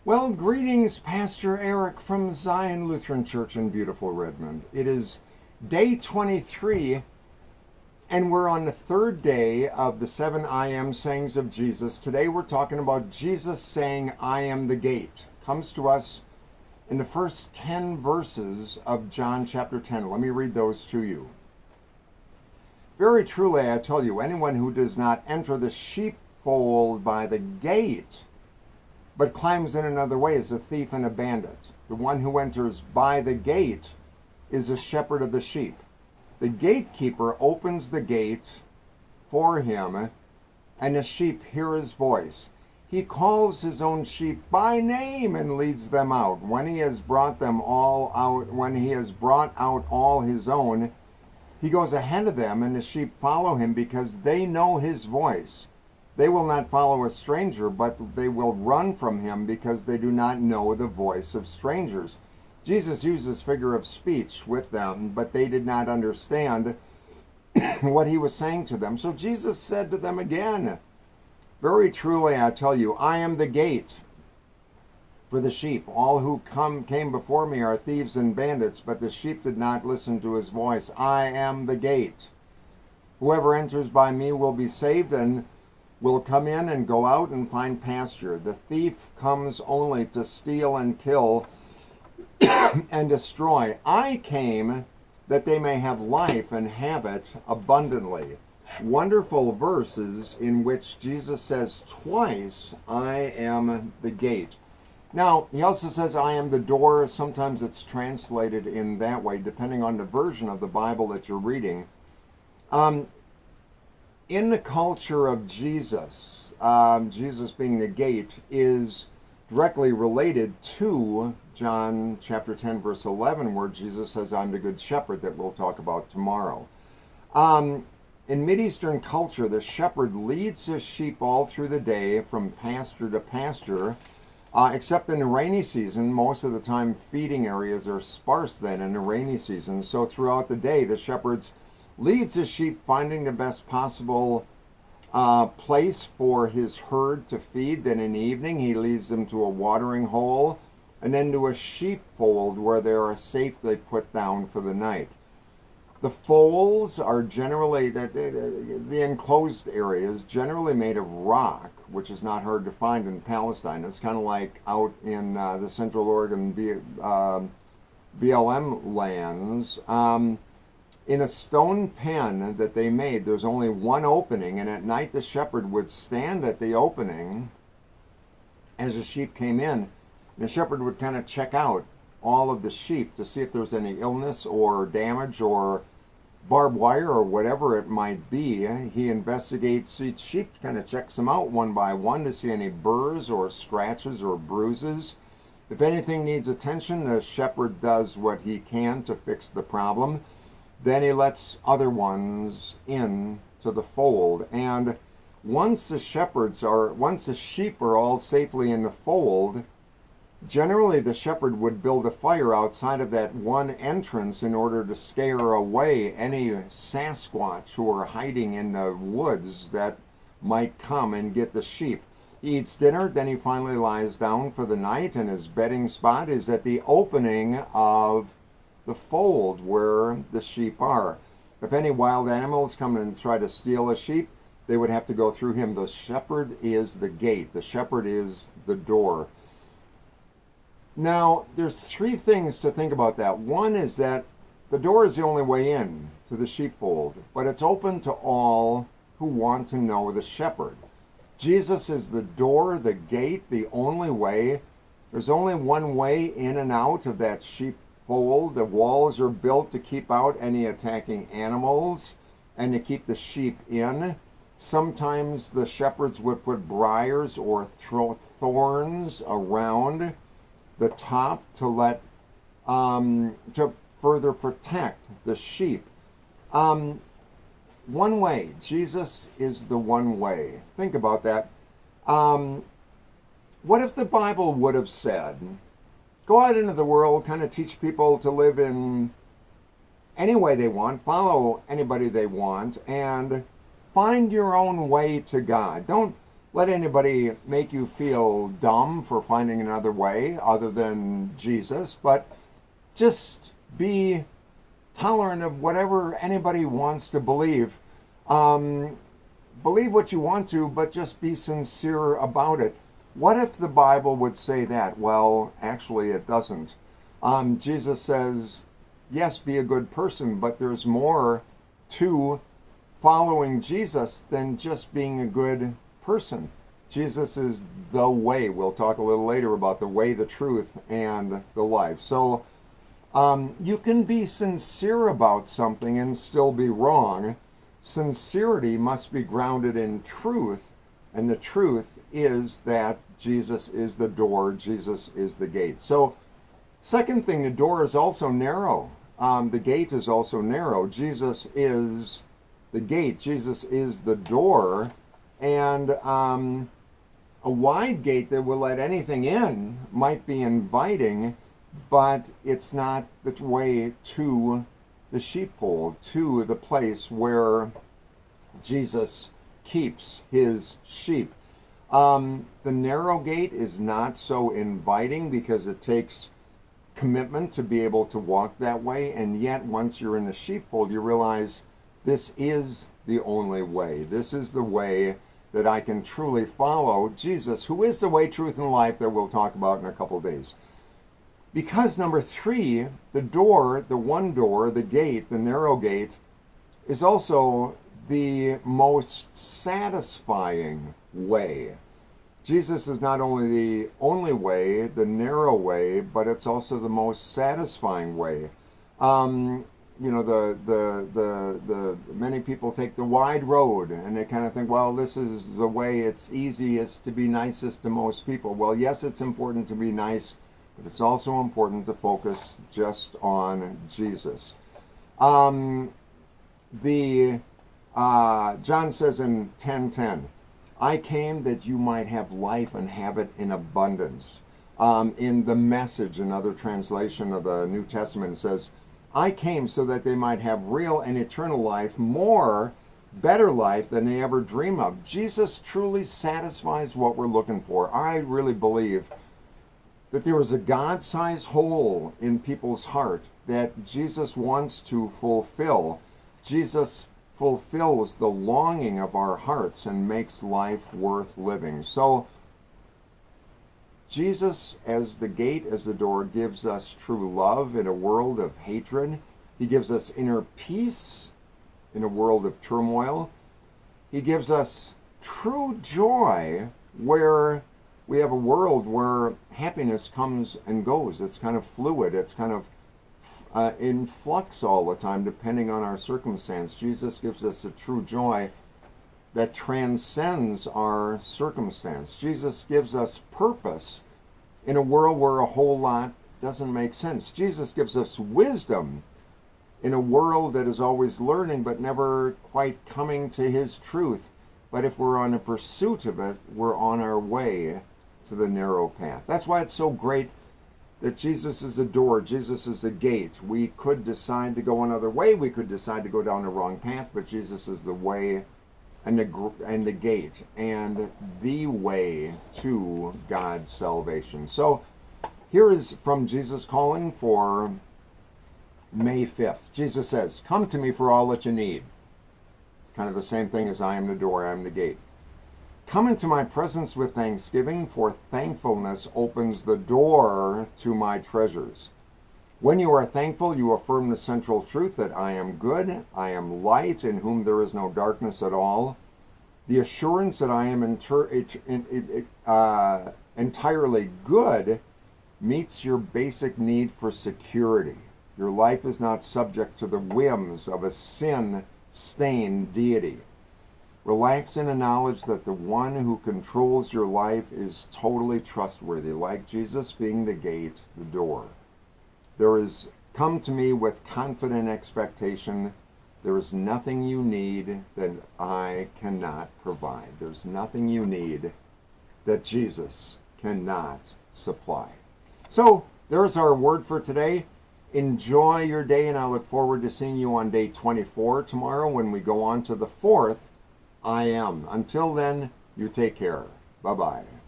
Well, greetings, Pastor Eric from Zion Lutheran Church in beautiful Redmond. It is day 23, and we're on the third day of the 7 I Am sayings of Jesus. Today we're talking about Jesus saying, I am the gate. Comes to us in the first 10 verses of John chapter 10. Let me read those to you. Very truly, I tell you, anyone who does not enter the sheepfold by the gate, but climbs in another way, is a thief and a bandit. The one who enters by the gate is a shepherd of the sheep. The gatekeeper opens the gate for him, and the sheep hear his voice. He calls his own sheep by name and leads them out. When he has brought out all his own, he goes ahead of them, and the sheep follow him because they know his voice. They will not follow a stranger, but they will run from him because they do not know the voice of strangers. Jesus uses figure of speech with them, but they did not understand what he was saying to them. So Jesus said to them again, very truly I tell you, I am the gate for the sheep. All who came before me are thieves and bandits, but the sheep did not listen to his voice. I am the gate. Whoever enters by me will be saved and will come in and go out and find pasture. The thief comes only to steal and kill and destroy. I came that they may have life and have it abundantly. Wonderful verses in which Jesus says twice, I am the gate. Now, he also says, I am the door. Sometimes it's translated in that way, depending on the version of the Bible that you're reading. In the culture of Jesus, Jesus being the gate is directly related to John chapter 10, verse 11, where Jesus says, I'm the good shepherd, that we'll talk about tomorrow. In Mideastern culture, the shepherd leads his sheep all through the day from pasture to pasture, except in the rainy season. Most of the time, feeding areas are sparse then in the rainy season. So throughout the day, the shepherds leads his sheep, finding the best possible place for his herd to feed. Then in the evening, he leads them to a watering hole and then to a sheepfold where they are safely put down for the night. The folds are generally, the enclosed areas, generally made of rock, which is not hard to find in Palestine. It's kind of like out in the Central Oregon BLM lands. In a stone pen that they made, there's only one opening, and at night the shepherd would stand at the opening as the sheep came in. And the shepherd would kind of check out all of the sheep to see if there's any illness or damage or barbed wire or whatever it might be. He investigates each sheep, kind of checks them out one by one to see any burrs or scratches or bruises. If anything needs attention, the shepherd does what he can to fix the problem. Then he lets other ones in to the fold. And once the sheep are all safely in the fold, generally the shepherd would build a fire outside of that one entrance in order to scare away any Sasquatch who are hiding in the woods that might come and get the sheep. He eats dinner, then he finally lies down for the night, and his bedding spot is at the opening of the fold where the sheep are. If any wild animals come and try to steal a sheep, they would have to go through him. The shepherd is the gate. The shepherd is the door. Now, there's three things to think about that. One is that the door is the only way in to the sheepfold, but it's open to all who want to know the shepherd. Jesus is the door, the gate, the only way. There's only one way in and out of that sheepfold. The walls are built to keep out any attacking animals and to keep the sheep in. Sometimes the shepherds would put briars or throw thorns around the top to further protect the sheep. One way. Jesus is the one way. Think about that. What if the Bible would have said, go out into the world, kind of teach people to live in any way they want, follow anybody they want, and find your own way to God. Don't let anybody make you feel dumb for finding another way other than Jesus, but just be tolerant of whatever anybody wants to believe. Believe what you want to, but just be sincere about it. What if the Bible would say that? Well, actually, it doesn't. Jesus says, yes, be a good person, but there's more to following Jesus than just being a good person. Jesus is the way. We'll talk a little later about the way, the truth, and the life. So you can be sincere about something and still be wrong. Sincerity must be grounded in truth, and the truth is that Jesus is the door, Jesus is the gate. So, second thing, the door is also narrow. The gate is also narrow. Jesus is the gate, Jesus is the door, and a wide gate that will let anything in might be inviting, but it's not the way to the sheepfold, to the place where Jesus keeps his sheep. The narrow gate is not so inviting because it takes commitment to be able to walk that way, and yet once you're in the sheepfold, you realize this is the only way. This is the way that I can truly follow Jesus, who is the way, truth, and life, that we'll talk about in a couple of days. Because number three, the door, the one door, the gate, the narrow gate, is also the most satisfying way. Jesus is not only the only way, the narrow way, but it's also the most satisfying way. You know, the many people take the wide road and they kind of think, well, this is the way, it's easiest to be nicest to most people. Well, yes, it's important to be nice, but it's also important to focus just on Jesus. John says in 10:10, I came that you might have life and have it in abundance. In the Message, another translation of the New Testament, it says, I came so that they might have real and eternal life, more, better life than they ever dream of. Jesus truly satisfies what we're looking for. I really believe that there is a God-sized hole in people's heart that Jesus wants to fulfill. Jesus fulfills the longing of our hearts and makes life worth living. So, Jesus, as the gate, as the door, gives us true love in a world of hatred. He gives us inner peace in a world of turmoil. He gives us true joy where we have a world where happiness comes and goes. It's kind of fluid. It's kind of in flux all the time, depending on our circumstance. Jesus gives us a true joy that transcends our circumstance. Jesus gives us purpose in a world where a whole lot doesn't make sense. Jesus gives us wisdom in a world that is always learning but never quite coming to his truth. But if we're on a pursuit of it, we're on our way to the narrow path. That's why it's so great that Jesus is a door, Jesus is a gate. We could decide to go another way, we could decide to go down the wrong path, but Jesus is the way and the gate and the way to God's salvation. So here is from Jesus Calling for May 5th. Jesus says, come to me for all that you need. It's kind of the same thing as I am the door, I am the gate. Come into my presence with thanksgiving, for thankfulness opens the door to my treasures. When you are thankful, you affirm the central truth that I am good, I am light, in whom there is no darkness at all. The assurance that I am entirely good meets your basic need for security. Your life is not subject to the whims of a sin-stained deity. Relax in the knowledge that the one who controls your life is totally trustworthy, like Jesus being the gate, the door. There is, come to me with confident expectation. There is nothing you need that I cannot provide. There's nothing you need that Jesus cannot supply. So, there's our word for today. Enjoy your day, and I look forward to seeing you on day 24 tomorrow when we go on to the 4th I am. Until then, You take care. Bye-bye.